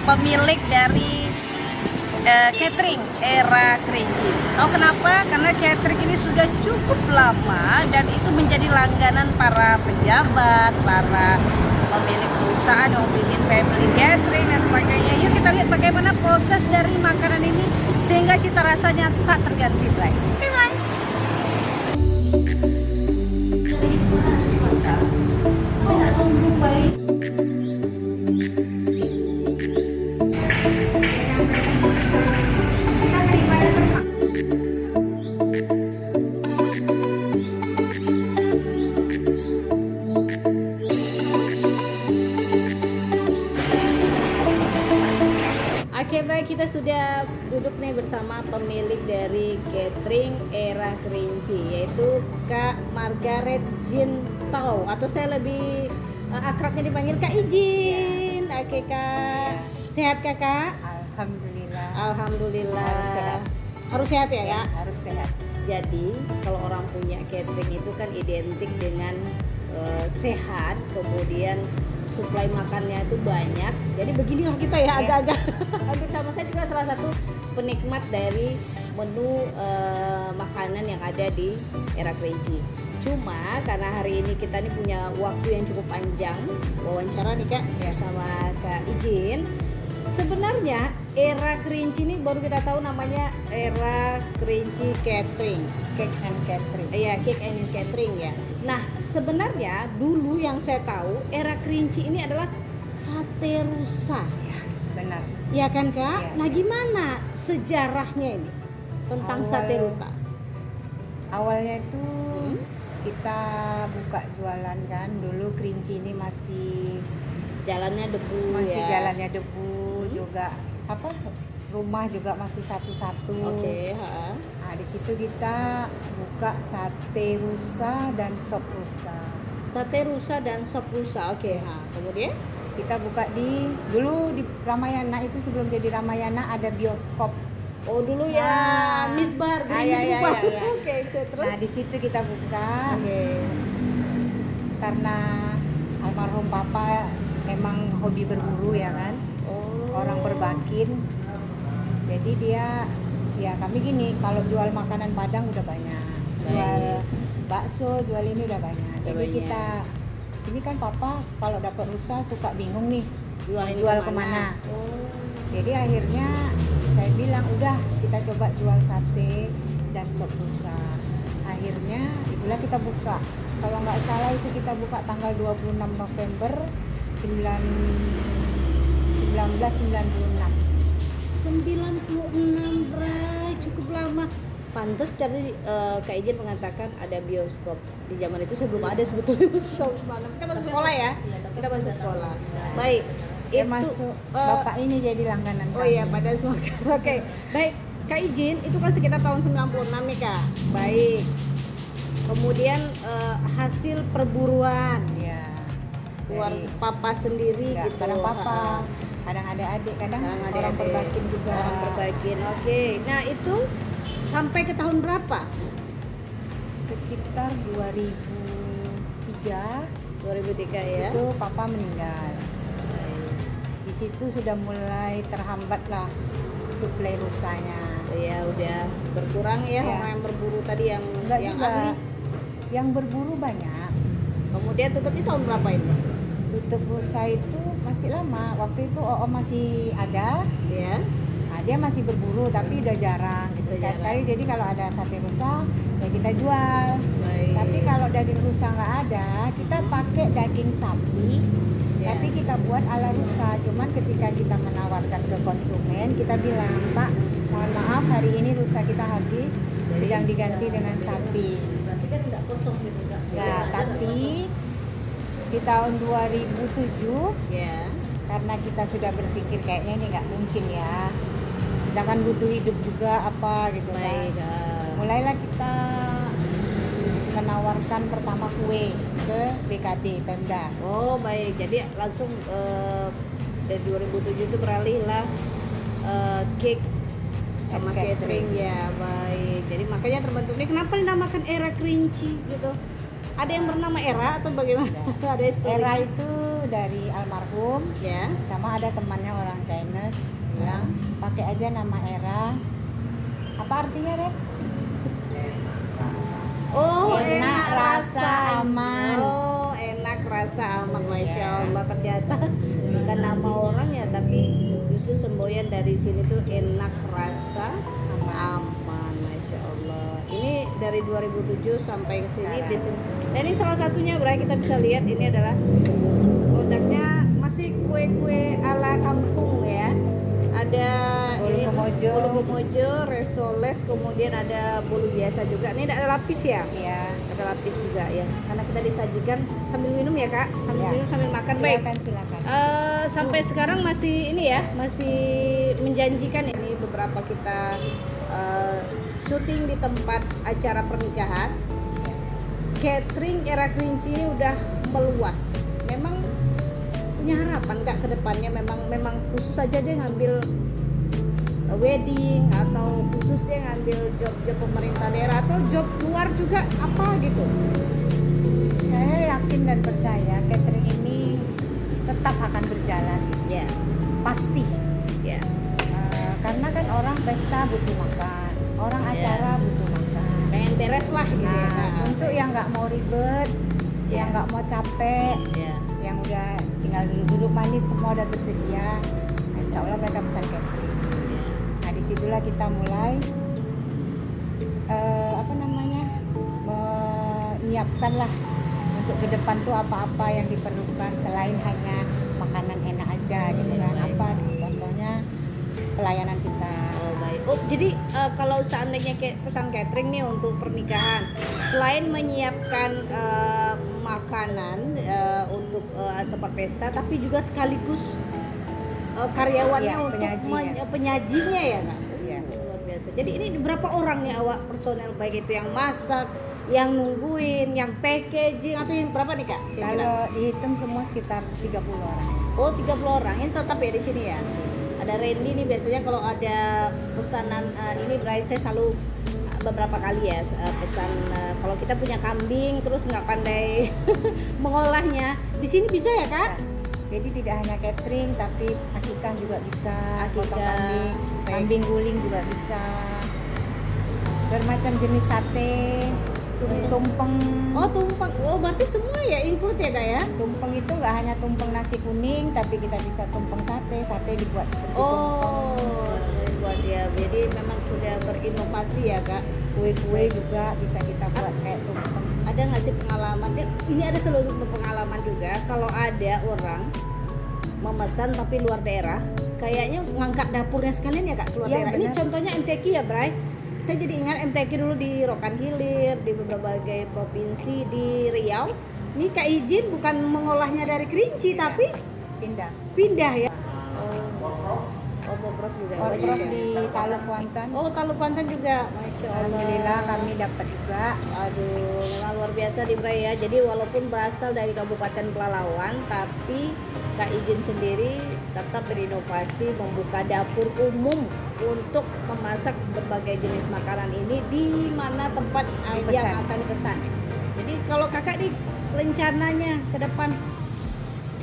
pemilik dari catering Era Kerinci. Tahu kenapa? Karena catering ini sudah cukup lama dan itu menjadi langganan para pejabat, para pemilik perusahaan yang bikin family catering dan sebagainya. Yuk kita lihat bagaimana proses dari makanan ini sehingga cita rasanya tak terganti lagi. Oke, bye. Akhirnya kita sudah duduk nih bersama pemilik dari catering Era Kerinci, yaitu Kak Margaret Jintau, atau saya lebih akrabnya dipanggil Kak Ijin. Oke Kak, sehat Kakak? Alhamdulillah. Alhamdulillah. Harus sehat. Harus sehat ya Kak? Harus sehat. Jadi kalau orang punya catering itu kan identik dengan sehat, kemudian suplai makannya itu banyak. Jadi beginilah kita ya, agak-agak hampir sama. Saya juga salah satu penikmat dari menu makanan yang ada di Era Kerinci. Cuma karena hari ini kita nih punya waktu yang cukup panjang wawancara nih Kak bersama Kak Ijin. Sebenarnya Era Kerinci ini baru kita tahu namanya Era Kerinci Catering, Cake and Catering. Iya, Cake and Catering ya. Nah, sebenarnya dulu yang saya tahu Era Kerinci ini adalah sate rusa. Ya, benar. Ya kan Kak? Ya, nah ya. gimana sejarahnya ini tentang sate rusa? Awalnya itu kita buka jualan kan. Dulu Kerinci ini masih Jalannya debu jalannya debu, juga apa? Rumah juga masih satu-satu. Oke, Nah, di situ kita buka sate rusa dan sop rusa. Sate rusa dan sop rusa. Oke, kemudian Kita buka dulu di Ramayana, itu sebelum jadi Ramayana ada bioskop. oh dulu ya Misbar, Gerimis Misbar. Oke, terus. Nah, di situ kita buka. Oke. Karena almarhum papa memang hobi berburu ya kan. Oh. Orang perbakin. Jadi dia ya kami gini, kalau jual makanan Padang udah banyak. Jual bakso, jual ini udah banyak. Jadi kita ini kan papa kalau dapat rusa suka bingung nih jual kemana. Oh. Jadi akhirnya saya bilang udah kita coba jual sate dan sop rusa. Akhirnya itulah kita buka. Kalau nggak salah itu kita buka tanggal 26 November 1996. 96 Bray, cukup lama. Pantes tadi Kak Ijin mengatakan ada bioskop. Di zaman itu saya belum ada sebetulnya, masih tahun 96. Kita masih sekolah ya. Kita masih sekolah. Baik. Termasuk bapak ini jadi langganan Oh kami. iya, pada semua. Oke. Baik. Kak Ijin itu kan sekitar tahun 96 nih Kak. Baik. Kemudian hasil perburuan Iya. keluar Dari- papa sendiri Enggak, gitu. kadang papa, kadang adik-adik, kadang orang adik-adik. perbakin juga. Orang perbakin. Oke. Nah, itu sampai ke tahun berapa? Sekitar 2003 2003 ya. itu papa meninggal. Di situ sudah mulai terhambat lah suplai rusanya. Ya udah berkurang ya, Ya. orang yang berburu tadi yang Enggak yang juga. ahli. Yang berburu banyak. Kemudian tutupnya tahun berapa ini? Tutup rusa itu masih lama. Waktu itu OO masih ada. Ya. Nah, dia masih berburu tapi udah jarang gitu. Udah Sekali-sekali jadi kalau ada sate rusa ya kita jual. Baik. Tapi kalau daging rusa nggak ada, kita pakai daging sapi. Ya. Tapi kita buat ala rusa. Cuman ketika kita menawarkan ke konsumen, kita bilang, Pak, mohon maaf hari ini rusa kita habis, Jadi, sedang diganti dengan sapi. berarti kan enggak kosong gitu enggak. Nah, tapi di tahun 2007 Ya. karena kita sudah berpikir kayaknya ini nggak mungkin ya, kita kan butuh hidup juga apa gitu Baik. kan. Mulailah kita menawarkan pertama kue ke BKD Pemda. Oh, baik. Jadi langsung dari 2007 itu beralih lah cake sama And catering ya, baik. Jadi makanya terbentuk ini kenapa dinamakan Era Kerinci gitu. Ada yang bernama Era atau bagaimana? Ada historinya? Era itu dari almarhum, Ya. sama ada temannya orang China pakai aja nama era. Apa artinya, Red? Oh, Enak, rasa aman. Oh, enak rasa aman. Masya Allah, ternyata bukan nama orang ya, tapi justru semboyan dari sini tuh enak rasa aman. Masya Allah. Ini dari 2007 sampai ke sini di sini. Dan ini salah satunya, Bray, kita bisa lihat ini adalah produknya masih kue-kue ala kampung ya. Ada ini bolu gomojo, resoles, kemudian ada bolu biasa juga. Ini ada lapis ya? Iya. Ada lapis juga ya. Karena kita disajikan sambil minum ya, Kak. Sambil minum sambil makan. Baik. Silakan. Sampai sekarang masih ini ya, masih menjanjikan. Ini beberapa kita syuting di tempat acara pernikahan. Catering era Kerinci ini udah meluas. Memang punya harapan nggak ke depannya, memang khusus saja dia ngambil wedding atau khusus dia ngambil job pemerintah daerah atau job luar juga apa gitu? Saya yakin dan percaya catering ini tetap akan berjalan. Ya. Pasti. Ya. Karena kan orang pesta butuh makan, orang acara butuh makan. Pengen beres lah gitu ya. Kak. Untuk yang nggak mau ribet, yang nggak mau capek, yang udah tinggal duduk manis semua udah tersedia, insya Allah mereka pesan catering. Nah disitulah kita mulai menyiapkan lah untuk ke depan tuh apa-apa yang diperlukan selain hanya makanan enak aja gitu kan. Apa contohnya pelayanan kita. Oh baik. Oh jadi kalau seandainya pesan catering nih untuk pernikahan, selain menyiapkan makanan untuk tempat pesta, tapi juga sekaligus karyawannya untuk penyajinya ya, Kak. Iya. Luar biasa. Jadi ini berapa orang nih awak personel, baik itu yang masak, yang nungguin, yang packaging, atau yang berapa nih, Kak? Kalau dihitung semua sekitar 30 orang. Oh 30 orang, ini tetap ya di sini ya. Ada Randy nih, biasanya kalau ada pesanan ini Bray, saya selalu beberapa kali ya pesan kalau kita punya kambing terus nggak pandai mengolahnya, di sini bisa ya, Kak? Jadi tidak hanya catering tapi akikah juga bisa, potong Akikah, kambing guling juga bisa, bermacam jenis sate, tumpeng. Oh tumpeng, oh berarti semua ya include ya, Kak ya? Tumpeng itu nggak hanya tumpeng nasi kuning tapi kita bisa tumpeng sate dibuat seperti tumpeng. Oh semuanya buat ya, jadi memang sudah berinovasi ya, Kak. Kue-kue juga bisa kita buat kayak tumpeng. Ada nggak sih pengalaman? Ini ada seluruh pengalaman juga. Kalau ada orang memesan tapi luar daerah, kayaknya ngangkat dapurnya sekalian ya, Kak, keluar daerah. Benar. Ini contohnya MTQ ya, Bray. Saya jadi ingat MTQ dulu di Rokan Hilir, di berbagai provinsi di Riau. Ini Kak izin bukan mengolahnya dari Kerinci tapi pindah ya. Oh, Bobrok juga Bobrok banyak di ya. Taluk Kuantan. Oh, Taluk Kuantan juga, Masya Allah. Alhamdulillah kami dapat juga. Aduh, memang luar biasa di Bray ya. Jadi walaupun berasal dari Kabupaten Pelalawan, tapi Kak Izin sendiri tetap berinovasi membuka dapur umum untuk memasak berbagai jenis makanan ini di mana tempat yang akan dipesan. Jadi kalau Kakak nih rencananya ke depan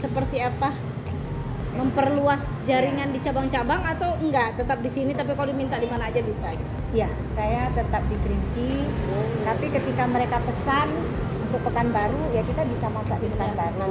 seperti apa? Memperluas jaringan di cabang-cabang atau enggak, tetap di sini tapi kalau diminta di mana aja bisa gitu? Ya, saya tetap di Kerinci. Tapi ketika mereka pesan untuk Pekanbaru ya kita bisa masak di Pekanbaru.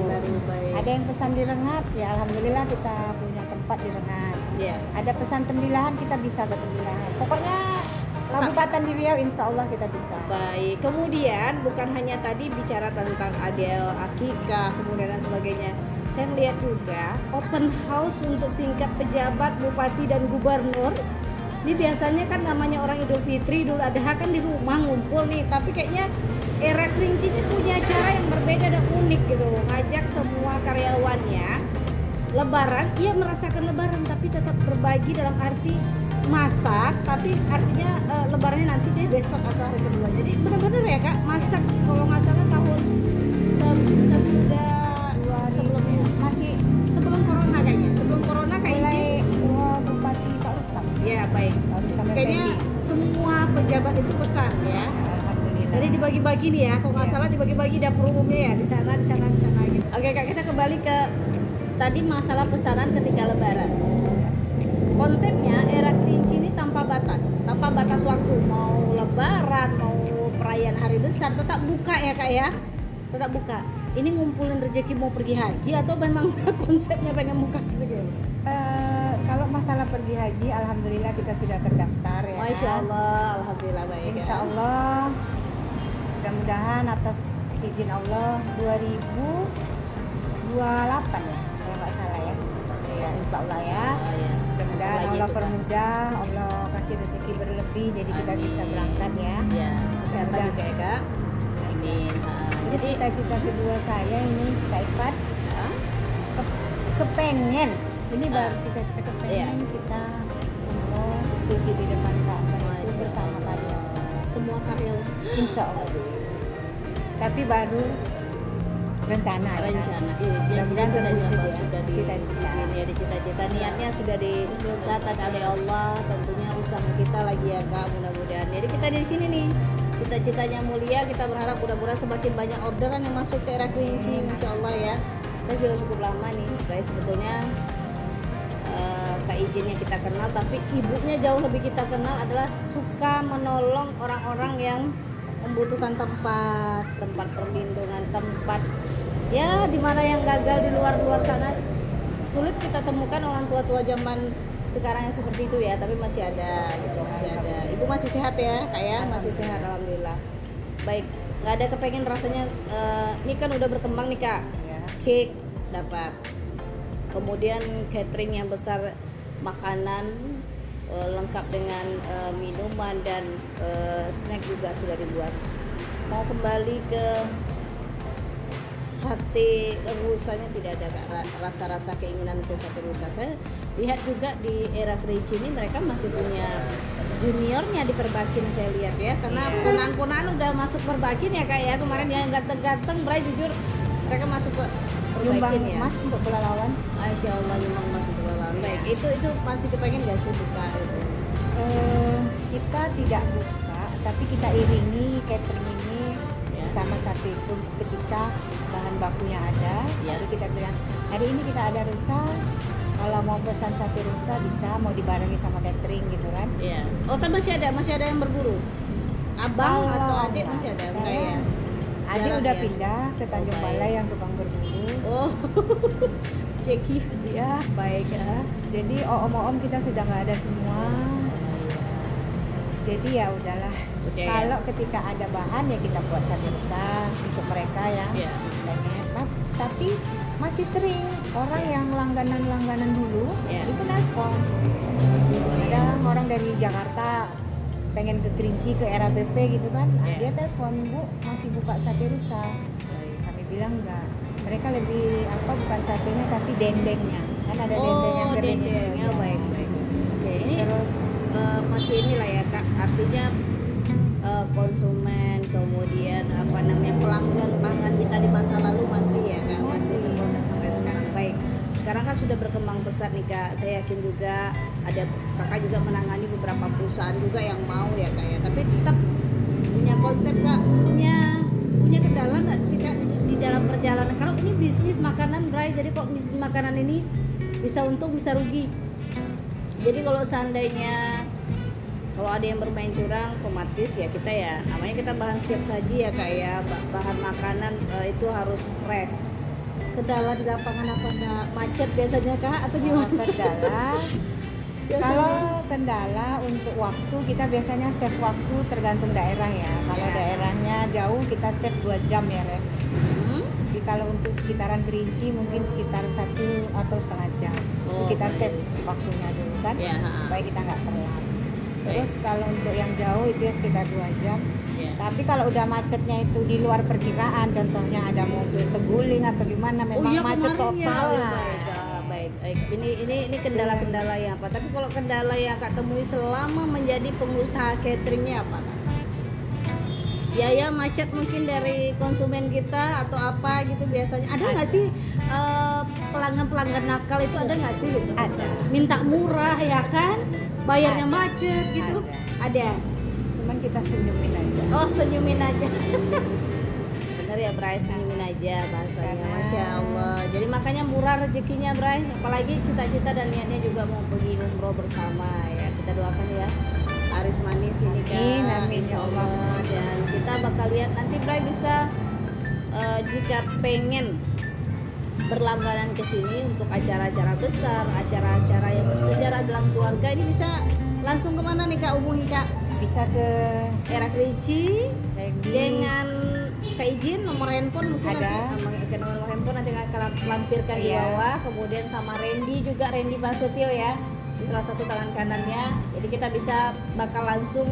Ada yang pesan di Rengat, ya alhamdulillah kita punya tempat di Rengat. Yeah. Ada pesan Tembilahan, kita bisa ke Tembilahan. Pokoknya Kabupaten di Riau insya Allah kita bisa. Baik, kemudian bukan hanya tadi bicara tentang ada akikah kemudian dan sebagainya. Saya lihat juga open house untuk tingkat pejabat, bupati dan gubernur. Ini biasanya kan namanya orang Idul Fitri, Idul Adha kan di rumah ngumpul nih. Tapi kayaknya era Kerinci ini punya cara yang berbeda dan unik gitu. Ngajak semua karyawannya Lebaran, ia merasakan Lebaran tapi tetap berbagi dalam arti masak, tapi artinya Lebarannya nanti deh besok atau hari kedua. Jadi benar-benar ya, Kak, masak kalau nggak salah tahun sesudah sebelumnya, masih sebelum corona kayaknya, sebelum corona mulai Bupati Pak Rustam. Ya baik. Pak Rustam Kayaknya semua pejabat itu pesan ya. Alhamdulillah. Jadi dibagi-bagi nih ya, kalau nggak salah dibagi-bagi dapur umumnya ya di sana gitu. Oke, Kak, kita kembali ke tadi masalah pesanan ketika Lebaran. Konsepnya era hari besar tetap buka ya Kak ya, tetap buka. Ini ngumpulin rezeki mau pergi haji atau memang konsepnya pengen buka gitu? Kalau masalah pergi haji, alhamdulillah kita sudah terdaftar ya. Masya Allah, alhamdulillah baik. Insya Allah, mudah-mudahan atas izin Allah 2028 ya, kalau nggak salah ya. Ya Insya Allah ya. Oh, ya. Mudah-mudahan Lagi Allah itu, Kak. permudah, Allah kasih rezeki berlebih, jadi kita Amin. bisa berangkat ya. Ya, kesehatan Mudah. juga ya Kak. Amin. Terus Jadi cita-cita kedua saya ini, Kak Ifat, ah, kepengen. Ini Ah. baru cita-cita kepengen Iya. kita umroh suci di depan Ka'bah itu Masya bersama Allah. kalian. Semua karyawan. Insya Allah. Tapi baru rencana. Ya. Rencana. Iya, Mudah-mudahan cita-cita terwujud juga ya. sudah Cita-cita. ya, cita-cita niatnya sudah dicatat oleh Allah. Tentunya usaha kita lagi ya Kak, mudah-mudahan. Jadi kita di sini nih, cita-citanya mulia, kita berharap mudah-mudahan semakin banyak orderan yang masuk ke era kelinci, insya Allah ya. Saya juga cukup lama nih, baik sebetulnya Kak izinnya kita kenal, tapi ibunya jauh lebih kita kenal adalah suka menolong orang-orang yang membutuhkan tempat perlindungan, tempat ya di mana yang gagal di luar sana. Sulit kita temukan orang tua-tua zaman sekarang yang seperti itu ya, tapi masih ada gitu, masih ada. Ibu masih sehat ya Kak ya, masih sehat alhamdulillah. Baik, nggak ada kepengen rasanya ini kan udah berkembang nih Kak. Ya. Cake dapat, kemudian catering yang besar, makanan lengkap dengan minuman dan snack juga sudah dibuat. Mau kembali ke sate rusanya tidak ada Kak, rasa-rasa keinginan ke sate rusa. Saya lihat juga di era kelinci ini mereka masih punya juniornya di Perbakin, saya lihat ya, karena ponaan-ponaan udah masuk Perbakin ya Kak ya, kemarin yang ganteng-ganteng Bray, jujur mereka masuk ke Nyumbang Perbakin ya. emas untuk pelalawan. Masya Allah, nyumbang emas untuk pelalawan. Baik, itu masih kepengen gak sih buka itu? Kita tidak buka, tapi kita iringi catering ini Ya. bersama satu itu ketika bahan bakunya ada. Ya. Lalu kita bilang hari ini kita ada rusa, kalau mau pesan sate rusa bisa, mau dibarengi sama catering gitu kan. Iya. Oh, kan masih ada yang berburu. Abang Kalau atau adik enggak, masih ada saya- enggak ya? Adik Jarang udah ya? pindah ke Tanjung baik. Balai yang tukang berburu. Oh. Ceki. Ya, Baik ya. jadi om-om kita sudah nggak ada semua. Jadi ya udahlah. Udah ya. Kalau ketika ada bahan ya kita buat sate rusa untuk mereka ya. Iya. Pengen. Tapi masih sering orang yang langganan dulu Iya. itu nelpon. Oh, Ada iya. orang dari Jakarta pengen ke Kerinci ke RABP gitu kan. Iya. Dia telepon, "Bu, masih buka sate rusa?" Baik. Kami bilang enggak. Mereka lebih bukan satenya tapi dendengnya. Kan ada dendeng yang Oh, kering itu. dendengnya Ya. baik. Oke, ini Terus masih inilah ya Kak, artinya konsumen, kemudian apa namanya pelanggan pangan kita di masa lalu masih ya Kak, masih Masih. terkontak sampai sekarang. Baik, sekarang kan sudah berkembang pesat nih Kak, saya yakin juga ada Kakak juga menangani beberapa perusahaan juga yang mau ya Kak ya, tapi tetap punya konsep Kak, punya kendala nggak sih Kak di dalam perjalanan? Kalau ini bisnis makanan Bray, jadi kok bisnis makanan ini bisa untung bisa rugi. Jadi kalau seandainya kalau ada yang bermain curang, otomatis ya kita ya namanya kita bahan siap saji ya Kak ya, bahan makanan itu harus fresh. Kendala di lapangan apa Kak? Macet biasanya Kak atau gimana? kendala Biasanya. kalau kendala untuk waktu kita biasanya save waktu tergantung daerah ya. Kalau Ya. daerahnya jauh kita save 2 jam ya Ren. Hmm? Tapi kalau untuk sekitaran Kerinci mungkin sekitar 1 atau setengah jam. Oh, Itu kita baik. save waktunya dulu kan, Ya, ha. supaya kita nggak telat. Baik. Terus kalau untuk yang jauh itu ya sekitar 2 jam. Ya. Tapi kalau udah macetnya itu di luar perkiraan, contohnya ada mobil teguling atau gimana, memang macet kemarin ya. total Oh, lah. baik. Ini kendala-kendala yang apa? Tapi kalau kendala yang Kak temui selama menjadi pengusaha cateringnya apa Kak? Biaya macet mungkin dari konsumen kita atau apa gitu biasanya. Ada nggak sih pelanggan-pelanggan nakal itu ada nggak sih gitu? Ada. Minta murah ya kan? Bayarnya Ada. macet gitu. Ada. Cuman kita senyumin aja. Oh, senyumin aja. Bener ya Bray, senyumin aja bahasanya. Karena- Masya Allah. Jadi makanya murah rezekinya Bray. Apalagi cita-cita dan niatnya juga mau pergi umroh bersama ya. Kita doakan ya. laris manis ini Kak. Amin, amin, Insya ya Allah. Allah. Dan kita bakal lihat nanti Bray bisa jika pengen berlangganan ke sini untuk acara-acara besar, acara-acara yang bersejarah dalam keluarga, ini bisa langsung kemana nih Kak, hubungi Kak? Bisa ke Era Kerinci Randy. dengan Kak Izin, nomor handphone mungkin Ada. nanti nomor handphone nanti akan lampirkan di Iya. bawah. Kemudian sama Randy juga, Randy Prasetyo ya, di salah satu tangan kanannya. Jadi kita bisa bakal langsung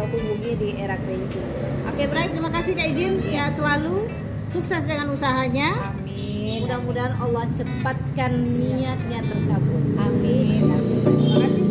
hubungi di Era Kerinci. Oke Bray, terima kasih Kak Izin, sehat selalu, sukses dengan usahanya. Amin. Mudah-mudahan Allah cepatkan niatnya terkabul. Amin. Amin. Terima kasih